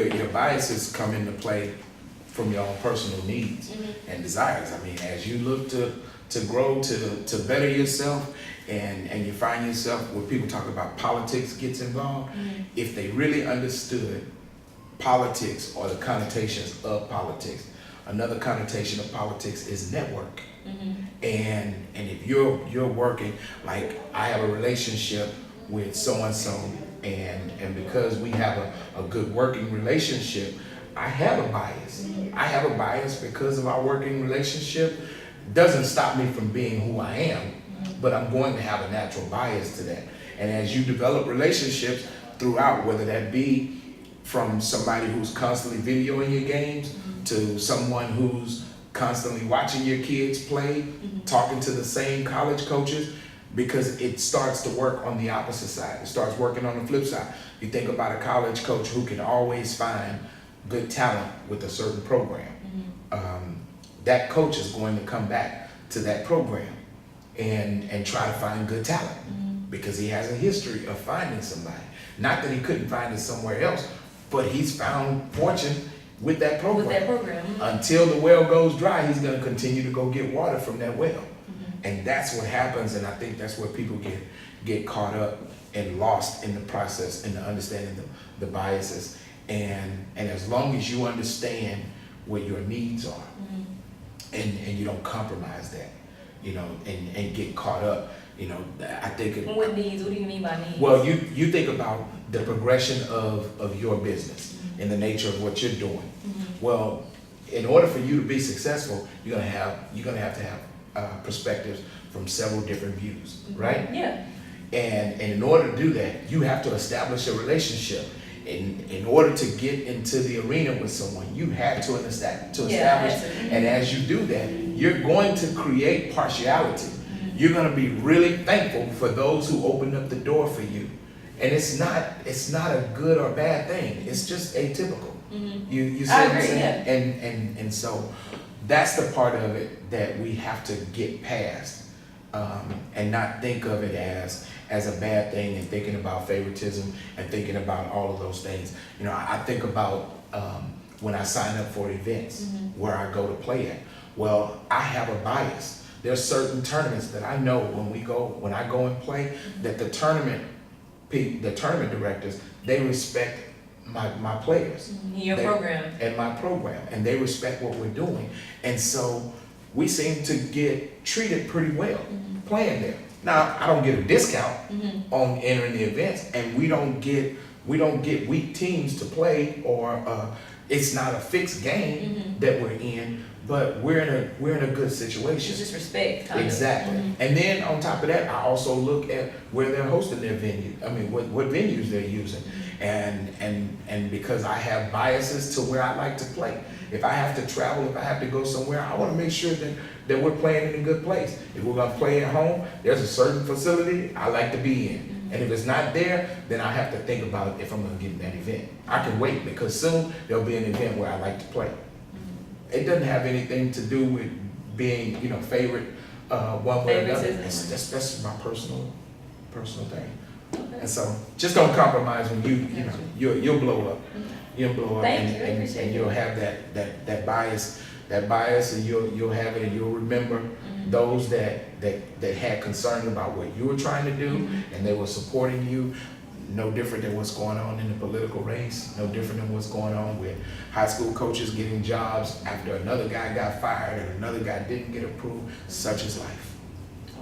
your biases come into play from your own personal needs and desires. I mean, as you look to grow, to better yourself, and you find yourself where people talk about politics gets involved, if they really understood politics or the connotations of politics, another connotation of politics is network. And if you're working, like I have a relationship with so-and-so, and because we have a good working relationship, I have a bias. I have a bias because of our working relationship. Doesn't stop me from being who I am, but I'm going to have a natural bias to that. And as you develop relationships throughout, whether that be from somebody who's constantly videoing your games to someone who's constantly watching your kids play, talking to the same college coaches, because it starts to work on the opposite side. It starts working on the flip side. You think about a college coach who can always find good talent with a certain program. That coach is going to come back to that program and try to find good talent because he has a history of finding somebody. Not that he couldn't find it somewhere else, but he's found fortune with that program. Until the well goes dry, he's going to continue to go get water from that well. And that's what happens, and I think that's where people get caught up and lost in the process and the understanding the biases. And as long as you understand what your needs are, and you don't compromise that, and get caught up, I think. What needs? What do you mean by needs? Well, you think about the progression of your business and the nature of what you're doing. Well, in order for you to be successful, you're gonna have to have perspectives from several different views, right? Yeah. And in order to do that, you have to establish a relationship. In order to get into the arena with someone, you have to establish. And as you do that, you're going to create partiality. You're going to be really thankful for those who opened up the door for you. And it's not a good or bad thing. It's just atypical. You see what I'm saying? Yeah. And so that's the part of it that we have to get past, and not think of it as a bad thing, and thinking about favoritism and thinking about all of those things. I think about when I sign up for events where I go to play at. Well, I have a bias. There's certain tournaments that I know when I go and play, that the tournament directors, they respect my players. Your program. And my program. And they respect what we're doing. And so we seem to get treated pretty well playing there. Now, I don't get a discount on entering the events, and we don't get weak teams to play, or it's not a fixed game that we're in, but we're in a good situation. It's just respect, kind exactly. And then on top of that, I also look at where they're hosting their venue. I mean, what venues they're using, and because I have biases to where I like to play. If I have to travel, if I have to go somewhere, I want to make sure that we're playing in a good place. If we're going to play at home, there's a certain facility I like to be in. And if it's not there, then I have to think about if I'm going to get in that event. I can wait, because soon there'll be an event where I like to play. It doesn't have anything to do with being, favorite one way or another. That's my personal thing. Okay. And so just don't compromise when you'll blow up. You'll blow up. And you'll have that bias, and you'll have it, and you'll remember those that had concern about what you were trying to do, and they were supporting you. No different than what's going on in the political race, no different than what's going on with high school coaches getting jobs after another guy got fired and another guy didn't get approved. Such is life.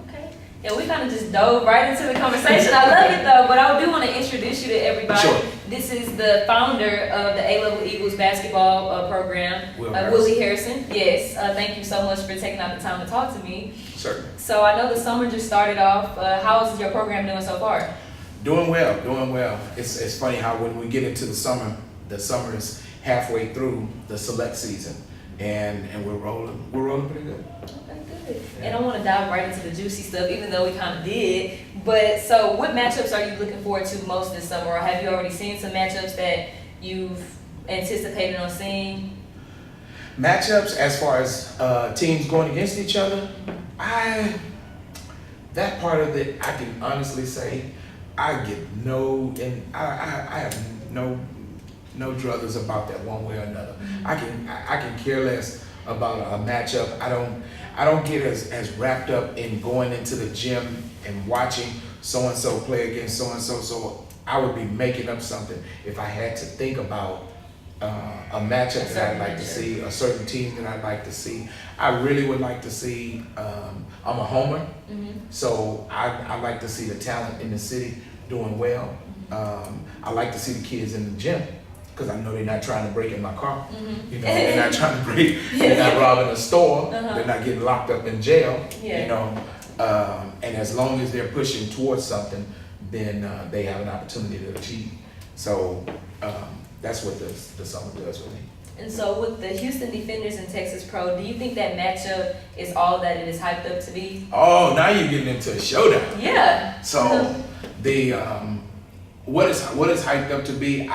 Okay. Yeah, we kind of just dove right into the conversation. I love it though, but I do want to introduce you to everybody. Sure. This is the founder of the A-Level Eagles basketball program, Willie Harrison. Yes, thank you so much for taking out the time to talk to me. Certainly. So I know the summer just started off. How is your program doing so far? Doing well. It's funny how when we get into the summer is halfway through the select season, and we're rolling pretty good. Okay, good. Yeah. And I want to dive right into the juicy stuff, even though we kind of did. But so, what matchups are you looking forward to most this summer, or have you already seen some matchups that you've anticipated on seeing? Matchups as far as teams going against each other, that part of it, I can honestly say I have no no druthers about that one way or another. I can care less about a matchup. I don't get as wrapped up in going into the gym and watching so and so play against so and so. So I would be making up something if I had to think about a matchup that I'd like to see, a certain team that I'd like to see. I really would like to see. I'm a homer, so I like to see the talent in the city doing well. I like to see the kids in the gym, because I know they're not trying to break in my car. You know, they're not trying to break, they're not robbing a store, they're not getting locked up in jail, you know. And as long as they're pushing towards something, then they have an opportunity to achieve. So that's what the summer does for me. And so with the Houston Defenders and Texas Pro, do you think that matchup is all that it is hyped up to be? Oh, now you're getting into a showdown. Yeah. So the what is hyped up to be,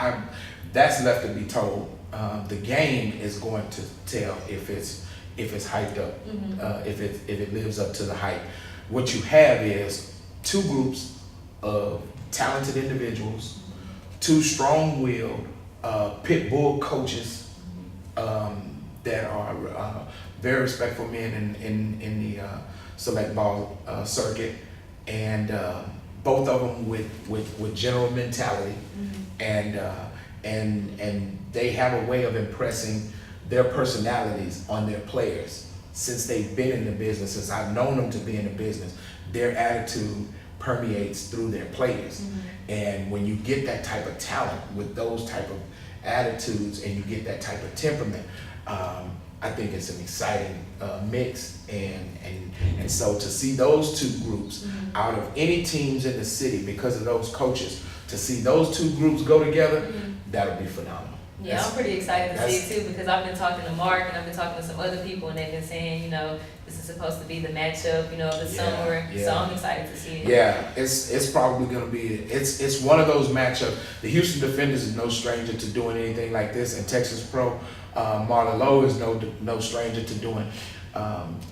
that's left to be told. The game is going to tell if it's hyped up, if it lives up to the hype. What you have is two groups of talented individuals, two strong-willed pit bull coaches that are very respectful men in the select ball circuit, and both of them with general mentality, and they have a way of impressing their personalities on their players. Since they've been in the business, since I've known them to be in the business, their attitude permeates through their players. And when you get that type of talent with those type of attitudes, and you get that type of temperament, I think it's an exciting mix. And so to see those two groups out of any teams in the city, because of those coaches, to see those two groups go together, that'll be phenomenal. Yeah, I'm pretty excited to see it too, because I've been talking to Mark and I've been talking to some other people, and they've been saying, you know, this is supposed to be the matchup, you know, of the summer. So I'm excited to see it. Yeah, it's probably gonna be, it's one of those matchups. The Houston Defenders is no stranger to doing anything like this, and Texas Pro, Marla Lowe is no stranger to doing.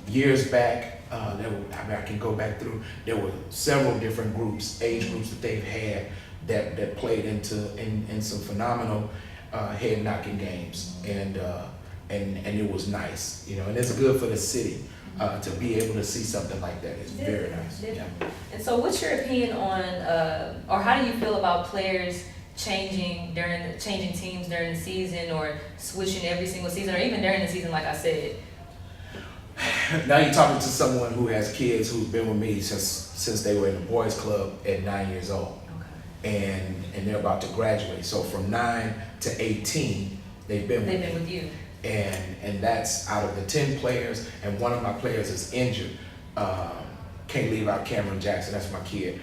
Years back, I can go back through, there were several different groups, age groups that they've had that played in some phenomenal head knocking games, and it was nice, you know, and it's good for the city to be able to see something like that. It's very nice. Yeah. And so, what's your opinion on, or how do you feel about players changing teams during the season, or switching every single season, or even during the season, like I said? Now you're talking to someone who has kids who's been with me since they were in the boys club at 9 years old. And they're about to graduate. So from 9 to 18, they've been with you. And that's out of the 10 players, and one of my players is injured. Can't leave out Cameron Jackson, that's my kid.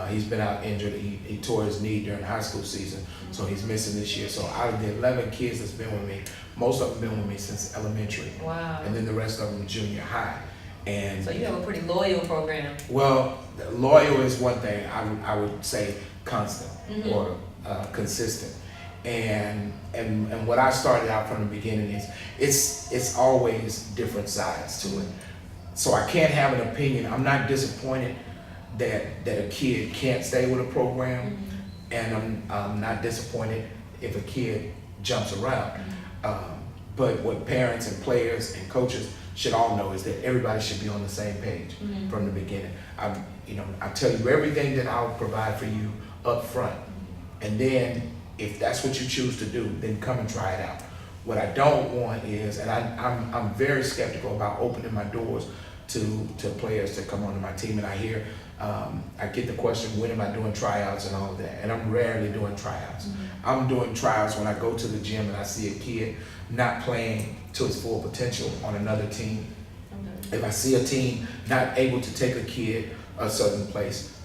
He's been out injured. He tore his knee during high school season, so he's missing this year. So out of the 11 kids that's been with me, most of them been with me since elementary. Wow. And then the rest of them junior high. And so you have a pretty loyal program. Well, loyal is one thing. I would say constant or consistent. And what I started out from the beginning is it's always different sides to it. So I can't have an opinion. I'm not disappointed that a kid can't stay with a program, and I'm not disappointed if a kid jumps around. But what parents and players and coaches should all know is that everybody should be on the same page from the beginning. I tell you everything that I'll provide for you up front, and then if that's what you choose to do, then come and try it out. What I don't want is, and I'm very skeptical about opening my doors to players to come onto my team, and I get the question, when am I doing tryouts and all of that, and I'm rarely doing tryouts. I'm doing tryouts when I go to the gym and I see a kid not playing to his full potential on another team. If I see a team not able to take a kid a certain place,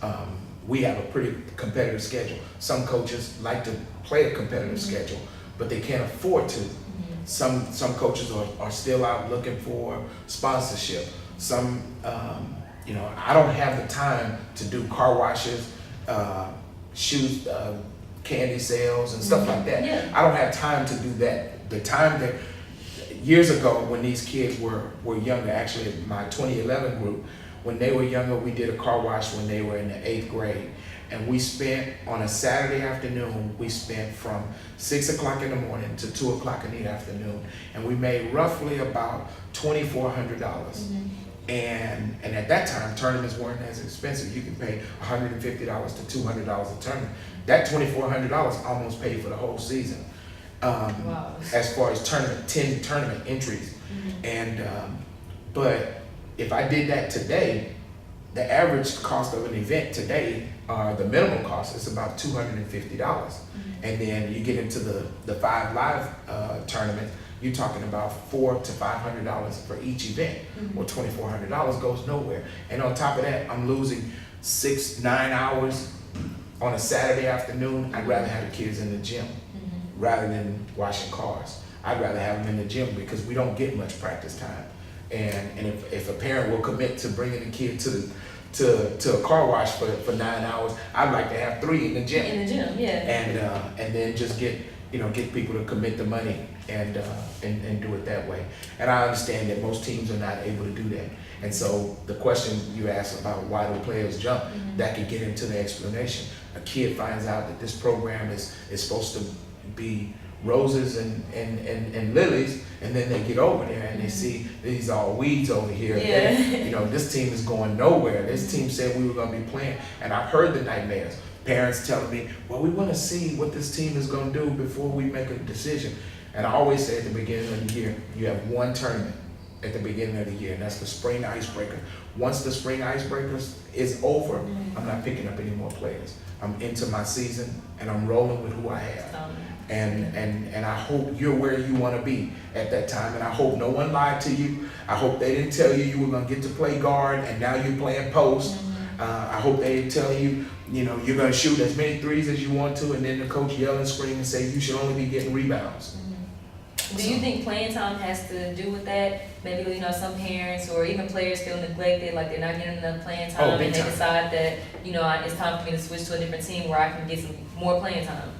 we have a pretty competitive schedule. Some coaches like to play a competitive schedule, but they can't afford to. Some coaches are still out looking for sponsorship. Some, I don't have the time to do car washes, shoes, candy sales and stuff like that. Yeah. I don't have time to do that. The time that, years ago when these kids were younger, actually my 2011 group, when they were younger, we did a car wash when they were in the 8th grade. And we spent, on a Saturday afternoon, we spent from 6 o'clock in the morning to 2 o'clock in the afternoon. And we made roughly about $2,400. And at that time, tournaments weren't as expensive. You could pay $150 to $200 a tournament. That $2,400 almost paid for the whole season. Wow. As far as 10 tournament entries. And, but if I did that today, the average cost of an event today, the minimum cost is about $250. And then you get into the 5 live tournaments, you're talking about $400 to $500 for each event. Well, $2,400 goes nowhere. And on top of that, I'm losing 6-9 hours on a Saturday afternoon. I'd rather have the kids in the gym rather than washing cars. I'd rather have them in the gym because we don't get much practice time. And if a parent will commit to bringing the kid to a car wash for 9 hours, I'd like to have 3 in the gym. In the gym, yeah. And then just get people to commit the money and do it that way. And I understand that most teams are not able to do that. And so the question you asked about why do players jump, that could get into the explanation. A kid finds out that this program is supposed to be roses and lilies, and then they get over there and they see these all weeds over here. Yeah. And, this team is going nowhere. This team said we were going to be playing, and I've heard the nightmares. Parents telling me, well, we want to see what this team is going to do before we make a decision. And I always say at the beginning of the year, you have one tournament at the beginning of the year, and that's the spring icebreaker. Once the spring icebreaker is over, I'm not picking up any more players. I'm into my season, and I'm rolling with who I have. And I hope you're where you want to be at that time, and I hope no one lied to you. I hope they didn't tell you you were going to get to play guard, and now you're playing post. I hope they didn't tell you, you're going to shoot as many threes as you want to, and then the coach yell and scream and say you should only be getting rebounds. Do you think playing time has to do with that? Maybe, some parents or even players feel neglected, like they're not getting enough playing time, and they decide that, it's time for me to switch to a different team where I can get some more playing time.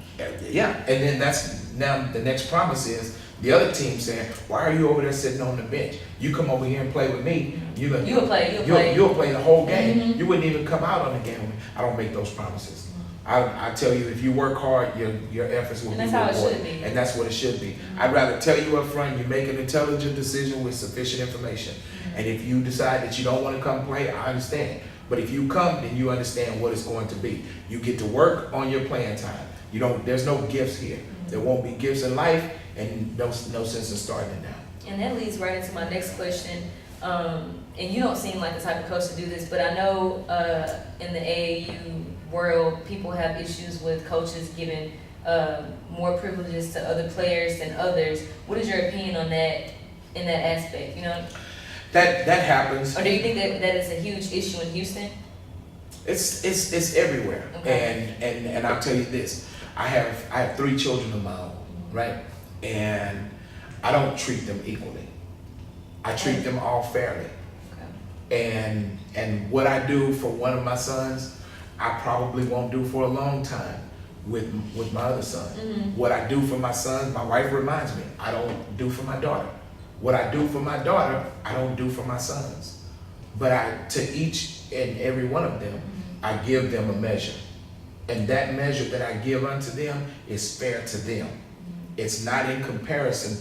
Yeah, and then now the next promise is the other team saying, why are you over there sitting on the bench? You come over here and play with me. You'll play the whole game. You wouldn't even come out on the game with me. I don't make those promises. I tell you, if you work hard, your efforts will be rewarded. That's how it should be. And that's what it should be. I'd rather tell you up front, you make an intelligent decision with sufficient information. And if you decide that you don't want to come play, I understand. But if you come, then you understand what it's going to be. You get to work on your playing time. There's no gifts here. There won't be gifts in life, and no sense in starting it now. And that leads right into my next question. And you don't seem like the type of coach to do this, but I know in the AAU world, people have issues with coaches giving more privileges to other players than others. What is your opinion on that in that aspect? That happens. Or do you think that is a huge issue in Houston? It's everywhere. Okay. And I'll tell you this. I have 3 children of my own, right? And I don't treat them equally. I treat them all fairly. Okay. And what I do for one of my sons, I probably won't do for a long time with my other son. What I do for my son, my wife reminds me, I don't do for my daughter. What I do for my daughter, I don't do for my sons. But to each and every one of them, I give them a measure. And that measure that I give unto them is fair to them. It's not in comparison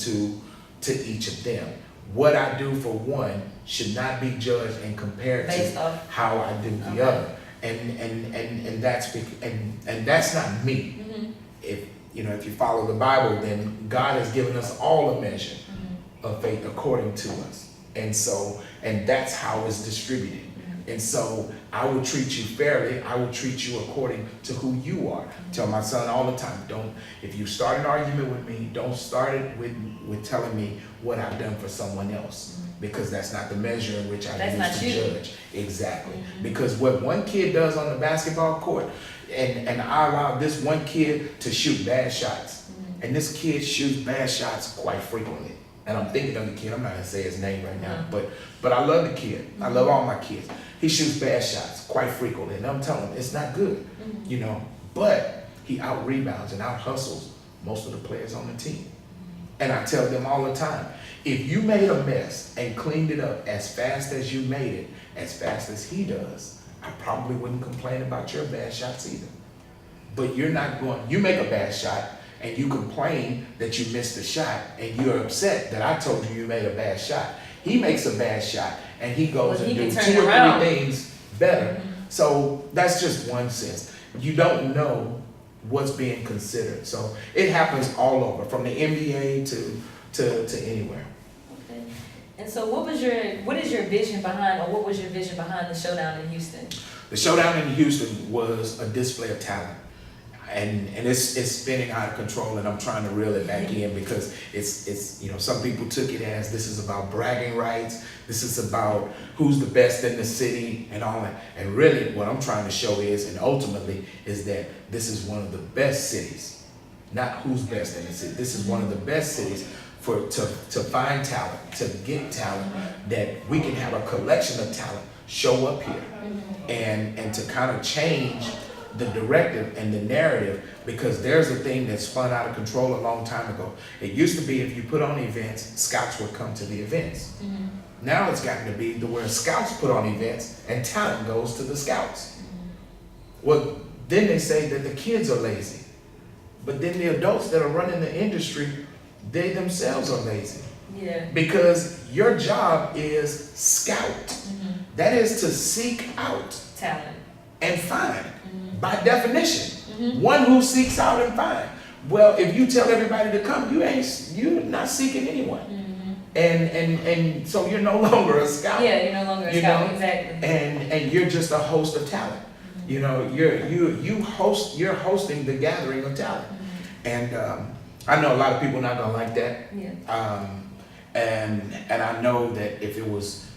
to each of them. What I do for one should not be judged and compared to how I do the other. And that's not me. If you follow the Bible, then God has given us all a measure of faith according to us. And that's how it's distributed. And so I will treat you fairly. I will treat you according to who you are. Tell my son all the time, if you start an argument with me, don't start it with telling me what I've done for someone else. Because that's not the measure in which I use to judge. Exactly. Because what one kid does on the basketball court, and I allow this one kid to shoot bad shots. And this kid shoots bad shots quite frequently. And I'm thinking of the kid, I'm not gonna say his name right now, but I love the kid. I love all my kids. He shoots bad shots quite frequently, and I'm telling him it's not good, but he out rebounds and out hustles most of the players on the team. And I tell them all the time, if you made a mess and cleaned it up as fast as you made it, as fast as he does, I probably wouldn't complain about your bad shots either. But you're not going, you make a bad shot and you complain that you missed a shot and you're upset that I told you made a bad shot. He makes a bad shot and he goes and does 2 or 3 things better. So that's just one sense. You don't know what's being considered. So it happens all over, from the NBA to anywhere. Okay. And so what is your vision behind, or what was your vision behind the Showdown in Houston? The Showdown in Houston was a display of talent. And it's spinning out of control, and I'm trying to reel it back in, because it's you know, some people took it as this is about bragging rights, this is about who's the best in the city and all that. And really what I'm trying to show is, and ultimately, is that this is one of the best cities, not who's best in the city. This is one of the best cities to find talent, to get talent, that we can have a collection of talent show up here and to kind of change the directive and the narrative, because there's a thing that spun out of control a long time ago. It used to be if you put on events, scouts would come to the events. Now it's gotten to be where scouts put on events and talent goes to the scouts. Well, then they say that the kids are lazy, but then the adults that are running the industry, they themselves are lazy. Yeah. Because your job is scout. That is to seek out Talent. and find. By definition, one who seeks out and find. Well, if you tell everybody to come, you're not seeking anyone, and so you're no longer a scout. Yeah, you're no longer a scout. Exactly. And you're just a host of talent. You know, you're hosting the gathering of talent, and I know a lot of people not gonna like that. Yeah. And I know that if it was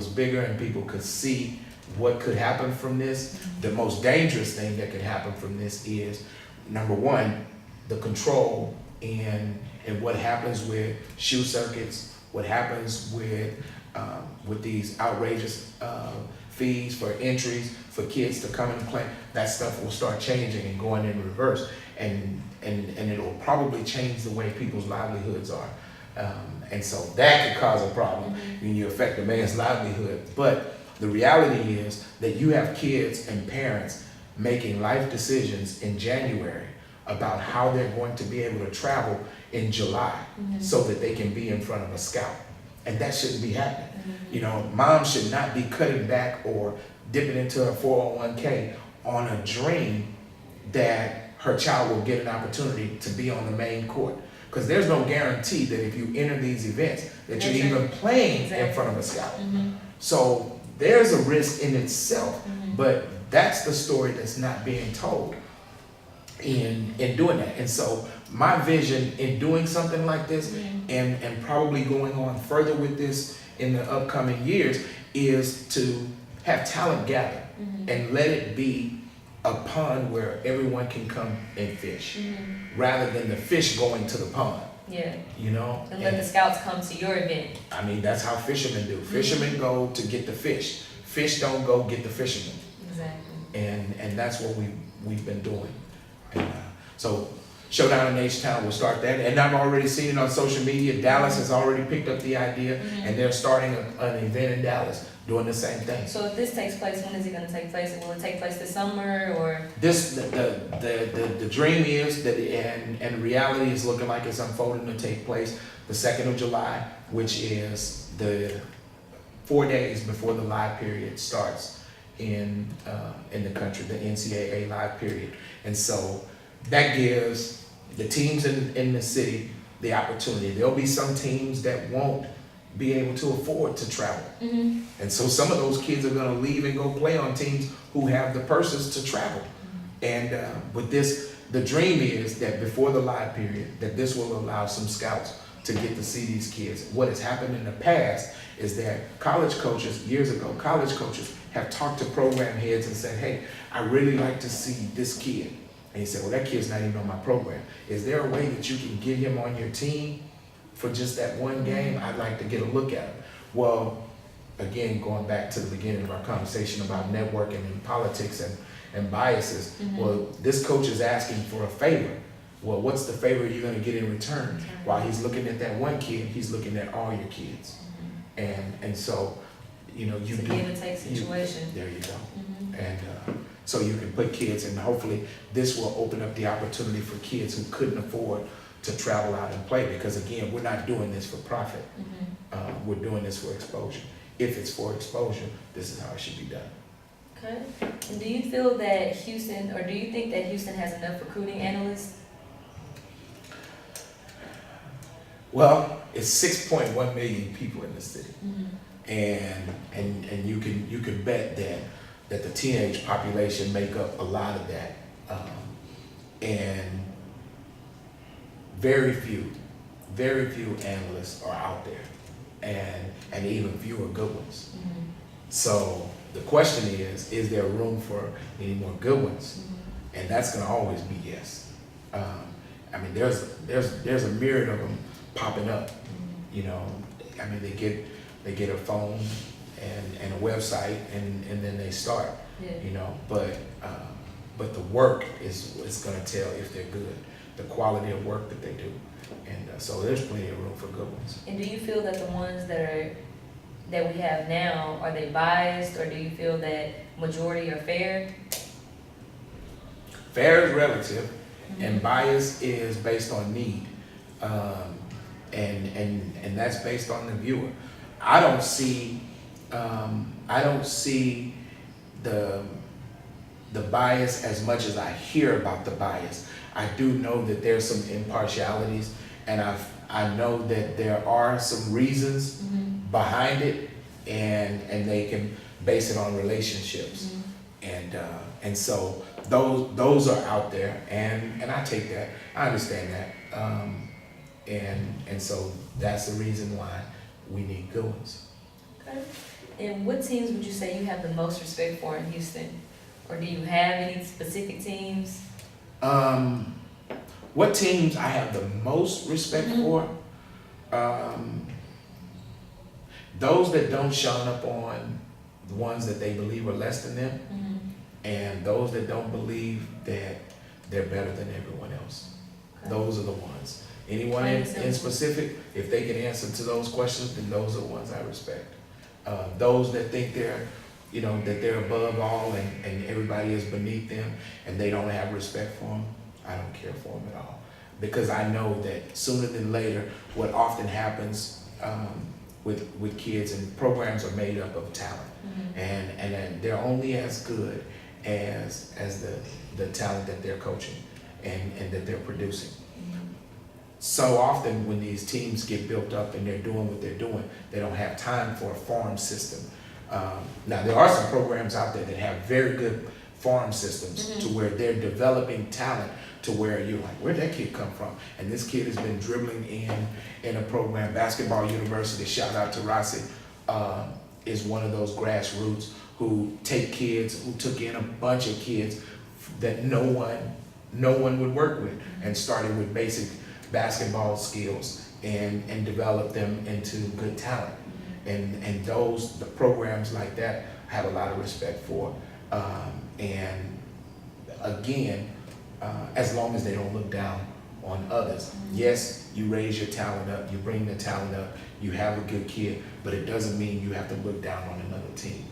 bigger and people could see what could happen from this, the most dangerous thing that could happen from this is, number one, the control and what happens with shoe circuits, what happens with these outrageous fees for entries for kids to come and play. That stuff will start changing and going in reverse, and it'll probably change the way people's livelihoods are. And so that could cause a problem when you affect a man's livelihood. But the reality is that you have kids and parents making life decisions in January about how they're going to be able to travel in July so that they can be in front of a scout. And that shouldn't be happening. You know, mom should not be cutting back or dipping into her 401k on a dream that her child will get an opportunity to be on the main court. Because there's no guarantee that if you enter these events that you're even playing in front of a scout. So there's a risk in itself, but that's the story that's not being told in doing that. And so my vision in doing something like this and probably going on further with this in the upcoming years is to have talent gather and let it be a pond where everyone can come and fish, rather than the fish going to the pond. Yeah. You know? And let the scouts come to your event. I mean, that's how fishermen do. Fishermen go to get the fish. Fish don't go get the fishermen. Exactly. And that's what we've been doing. And so Showdown in H-Town will start that. And I've already seen it on social media. Dallas has already picked up the idea, and they're starting an event in Dallas doing the same thing. So if this takes place, when is it going to take place? Will it take place this summer, or? The dream is that, and reality is looking like it's unfolding to take place the 2nd of July, which is the 4 days before the live period starts in the country, the NCAA live period. And so that gives the teams in the city the opportunity. There'll be some teams that won't be able to afford to travel. And so some of those kids are going to leave and go play on teams who have the purses to travel. And with this, the dream is that before the live period, that this will allow some scouts to get to see these kids. What has happened in the past is that college coaches, years ago, college coaches have talked to program heads and said, hey, I really like to see this kid. And he said, well, that kid's not even on my program. Is there a way that you can get him on your team for just that one game? I'd like to get a look at him. Well, again, going back to the beginning of our conversation about networking and politics and biases, well, this coach is asking for a favor. well, what's the favor you're gonna get in return? While he's looking at that one kid, he's looking at all your kids. And so, you know, you It's a do. give and take situation. There you go. Mhm. And so you can put kids, and hopefully this will open up the opportunity for kids who couldn't afford to travel out and play, because again, we're not doing this for profit. Mhm. We're doing this for exposure. If it's for exposure, this is how it should be done. Okay. And do you feel that Houston, or do you think that Houston has enough recruiting analysts? Well, it's 6.1 million people in the city, Mhm. and you can bet that the teenage population make up a lot of that, and very few analysts are out there, and even fewer good ones. Mhm. So the question is there room for any more good ones? Mhm. And that's gonna always be yes. I mean, there's a myriad of them popping up. Mhm. You know, I mean, they get a phone and a website, and then they start. Yeah. You know, but the work is gonna tell if they're good. The quality of work that they do, and so there's plenty of room for good ones. And do you feel that the ones that we have now, are they biased, or do you feel that majority are fair? Fair is relative, and Mhm. bias is based on need, and that's based on the viewer. I don't see the bias as much as I hear about the bias. I do know that there's some impartialities, and I know that there are some reasons Mhm. behind it, and they can base it on relationships. Mhm. And so those are out there, and I take that, I understand that, and so that's the reason why we need good ones. Okay. And what teams would you say you have the most respect for in Houston? Or do you have any specific teams? What teams I have the most respect Mhm. for? Those that don't shine up on the ones that they believe are less than them, Mhm. and those that don't believe that they're better than everyone else. Okay. Those are the ones. Anyone Plain in and simple. specific, if they can answer to those questions, then those are the ones I respect. Those that think that they're above all, and everybody is beneath them, and they don't have respect for them, I don't care for them at all. Because I know that sooner than later, what often happens with kids, and programs are made up of talent, Mhm. and they're only as good as the talent that they're coaching and that they're producing. Mhm. So often when these teams get built up and they're doing what they're doing, they don't have time for a farm system. Now there are some programs out there that have very good farm systems Mhm. to where they're developing talent to where you're like, where'd that kid come from? And this kid has been dribbling in a program, Basketball University, shout out to Rossi, is one of those grassroots who took in a bunch of kids that no one would work with, and started with basic basketball skills and developed them into good talent. And the programs like that I have a lot of respect for. And again, as long as they don't look down on others. Yes, you raise your talent up, you bring the talent up, you have a good kid, but it doesn't mean you have to look down on another team.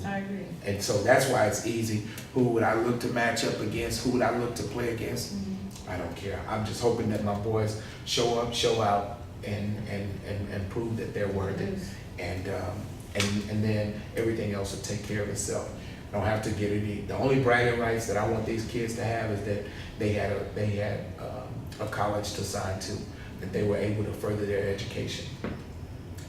I agree. And so that's why it's easy. Who would I look to match up against? Who would I look to play against? Mhm. I don't care. I'm just hoping that my boys show up, show out, and prove that they're worth it. And then everything else will take care of itself. I don't have to get any. The only bragging rights that I want these kids to have is that they had a college to sign to, that they were able to further their education.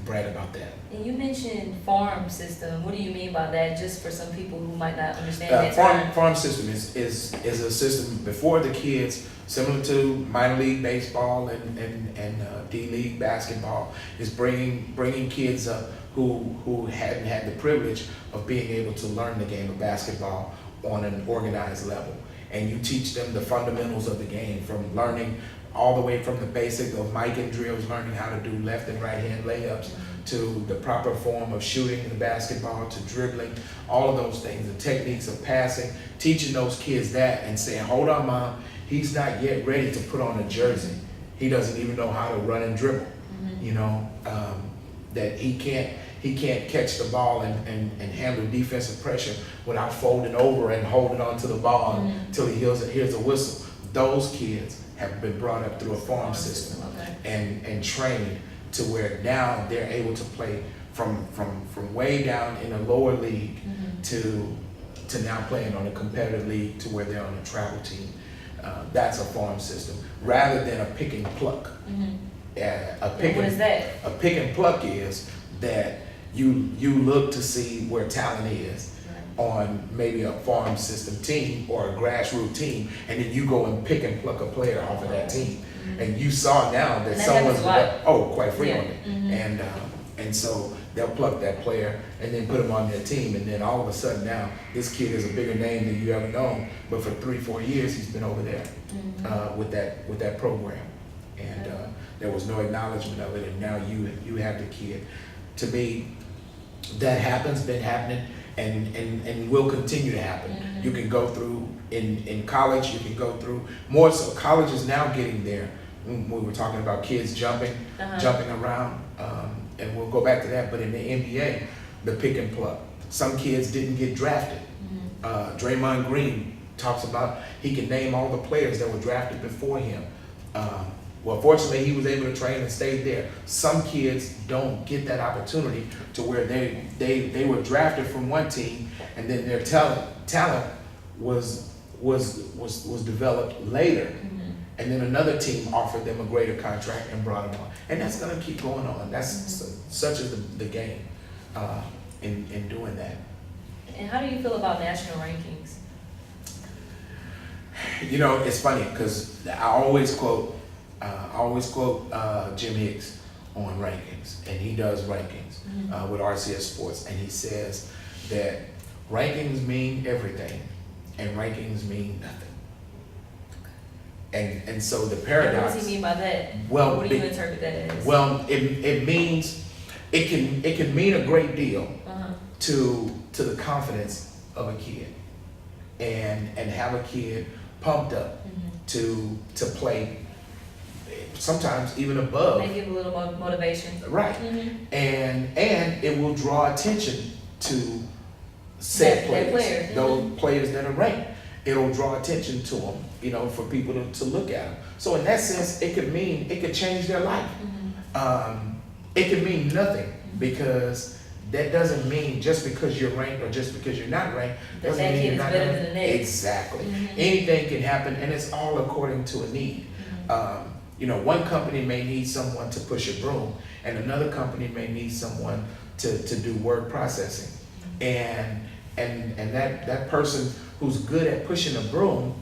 Brag about that. And you mentioned farm system. What do you mean by that? Just for some people who might not understand that term. Farm system is a system before the kids, similar to minor league baseball and D-League basketball, is bringing kids up who hadn't had the privilege of being able to learn the game of basketball on an organized level. And you teach them the fundamentals of the game, from learning all the way from the basic of mic and drills, learning how to do left and right hand layups, to the proper form of shooting the basketball, to dribbling, all of those things, the techniques of passing, teaching those kids that and saying, hold on, Mom, he's not yet ready to put on a jersey. He doesn't even know how to run and dribble. You know, that he can't catch the ball and handle defensive pressure without folding over and holding on to the ball until he hears a whistle. Those kids have been brought up through a farm system and trained to where now they're able to play from way down in a lower league to now playing on a competitive league to where they're on a travel team. That's a farm system rather than a pick and pluck. What is that? A pick and pluck is that you look to see where talent is on maybe a farm system team or a grassroots team, and then you go and pick and pluck a player off of that team. And you saw now that someone's quite frequently, and so they'll pluck that player and then put him on their team, and then all of a sudden now this kid is a bigger name than you ever known, but for 3-4 years he's been over there with that program, and there was no acknowledgement of it, and now you have the kid. To me, that been happening, and will continue to happen. You can go through in college, you can go through more so. College is now getting there. We were talking about kids jumping around, and we'll go back to that. But in the NBA, the pick and pluck. Some kids didn't get drafted. Draymond Green talks about he can name all the players that were drafted before him. Well, fortunately, he was able to train and stay there. Some kids don't get that opportunity to where they were drafted from one team, and then their talent was developed later, and then another team offered them a greater contract and brought them on, and that's going to keep going on. That's such is the game in doing that. And how do you feel about national rankings? You know, it's funny because I always quote Jim Hicks on rankings, and he does rankings with RCS Sports, and he says that rankings mean everything, and rankings mean nothing. And so the paradox. And what does he mean by that? Well, what do you interpret that as? Well, it means it can mean a great deal to the confidence of a kid, and have a kid pumped up to play. Sometimes even above. They give a little more motivation. Right. And it will draw attention to said players, those players that are ranked. It'll draw attention to them, you know, for people to look at them. So in that sense, it could change their life. It could mean nothing, because that doesn't mean just because you're ranked or just because you're not ranked doesn't mean you're not better than the next. Exactly. Anything can happen, and it's all according to a need. You know, one company may need someone to push a broom, and another company may need someone to do word processing. And that person who's good at pushing a broom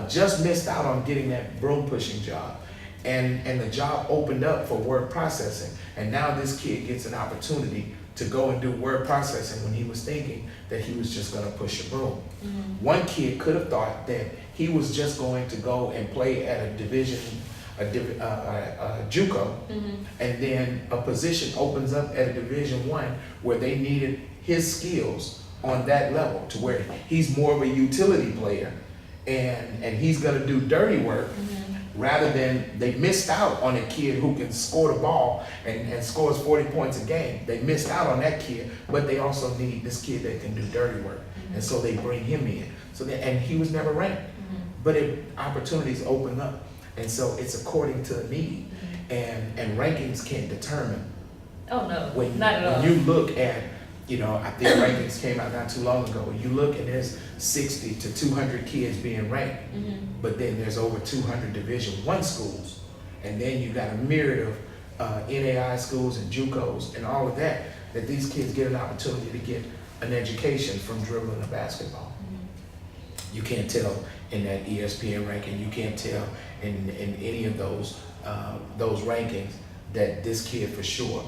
just missed out on getting that broom pushing job. And the job opened up for word processing. And now this kid gets an opportunity to go and do word processing when he was thinking that he was just gonna push a broom. One kid could have thought that he was just going to go and play at a JUCO, and then a position opens up at a Division I where they needed his skills on that level, to where he's more of a utility player, and he's gonna do dirty work, rather than they missed out on a kid who can score the ball and scores 40 points a game. They missed out on that kid, but they also need this kid that can do dirty work, and so they bring him in. And he was never ranked, but opportunities open up. And so it's according to the need, and rankings can't determine. Oh no, when, not at all. When you look at, you know, I think rankings came out not too long ago. You look and there's 60 to 200 kids being ranked, but then there's over 200 Division I schools, and then you got a myriad of NAI schools and JUCOs and all of that these kids get an opportunity to get an education from dribbling a basketball. You can't tell in that ESPN ranking, you can't tell in any of those rankings that this kid for sure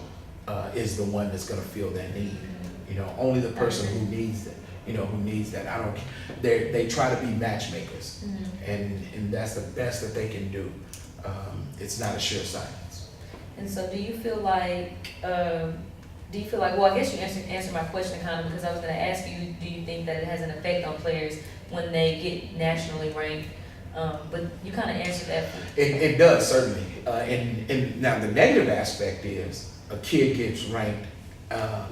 is the one that's going to feel that need. You know, only the person who needs that. You know, who needs that. They try to be matchmakers, and that's the best that they can do. It's not a sure science. And so do you feel like, well, I guess you answered my question kind of, because I was gonna ask you, do you think that it has an effect on players when they get nationally ranked? But you kind of answered that. It does, certainly. And now the negative aspect is a kid gets ranked,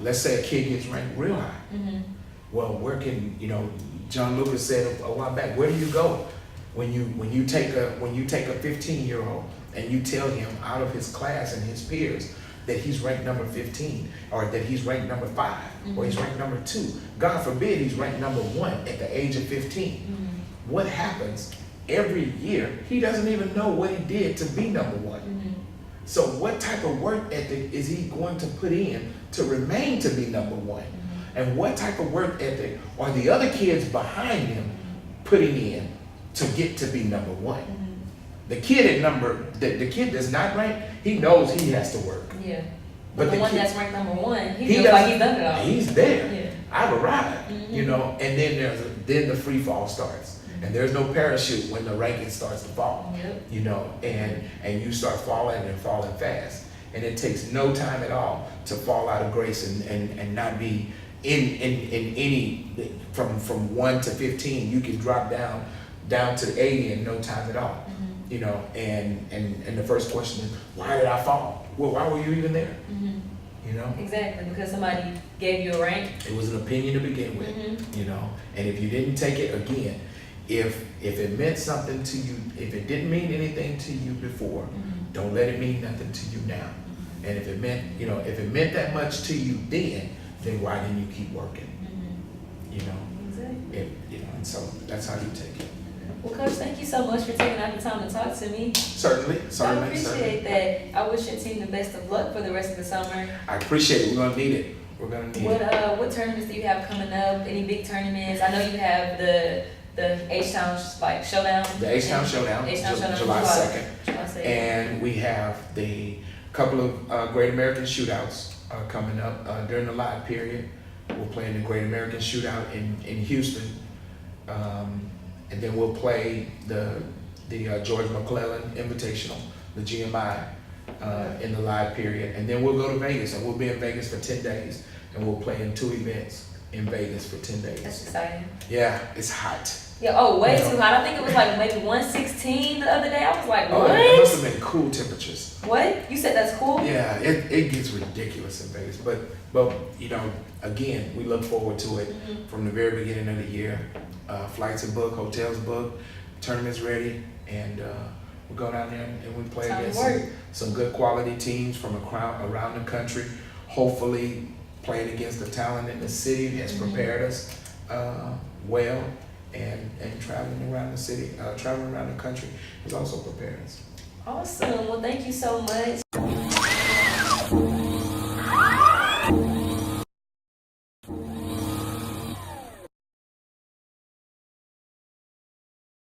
let's say a kid gets ranked real high. Mm-hmm. Well, where can, John Lucas said a while back, where do you go when you take a 15-year-old and you tell him out of his class and his peers that he's ranked number 15, or that he's ranked number 5, mm-hmm. or he's ranked number 2. God forbid he's ranked number 1 at the age of 15. Mm-hmm. What happens every year? He doesn't even know what he did to be number 1. Mm-hmm. So what type of work ethic is he going to put in to remain to be number 1? Mm-hmm. And what type of work ethic are the other kids behind him putting in to get to be number 1? Mm-hmm. The kid that's not ranked, he knows he has to work. Yeah. But the one kid, that's ranked number 1, he feels like he's done it all. He's there. Yeah. I've arrived. Mm-hmm. And then the free fall starts. Mm-hmm. And there's no parachute when the ranking starts to fall. Yep. And you start falling and falling fast. And it takes no time at all to fall out of grace and not be in any from 1 to 15. You can drop down to 80 in no time at all. Mm-hmm. And the first question is, why did I fall? Well, why were you even there? Mm-hmm. Exactly, because somebody gave you a rank. It was an opinion to begin with. Mm-hmm. And if you didn't take it, again, if it meant something to you, if it didn't mean anything to you before, mm-hmm. don't let it mean nothing to you now. Mm-hmm. And if it meant that much to you then why didn't you keep working? Mm-hmm. Exactly. And so that's how you take it. Well, Coach, thank you so much for taking out the time to talk to me. Certainly. I appreciate that. I wish your team the best of luck for the rest of the summer. I appreciate it. We're gonna need it. What tournaments do you have coming up? Any big tournaments? I know you have the H-Town Showdown. The H-Town Showdown, July 2nd. And we have the couple of Great American Shootouts coming up during the live period. We're playing the Great American Shootout in Houston. And then we'll play the George McClellan Invitational, the GMI, in the live period. And then we'll go to Vegas, and we'll be in Vegas for 10 days. And we'll play in 2 events in Vegas for 10 days. That's exciting. Yeah, it's hot. Yeah, way too hot. I think it was like maybe 116 the other day. I was like, what? It must have been cool temperatures. What? You said that's cool? Yeah, it gets ridiculous in Vegas. But again, we look forward to it from the very beginning of the year. Flights are booked, hotels booked, tournaments ready, and we go down there and we play against some good quality teams from around the country. Hopefully, playing against the talent in the city has prepared us well, and traveling around the city, traveling around the country has also prepared us. Awesome. Well, thank you so much.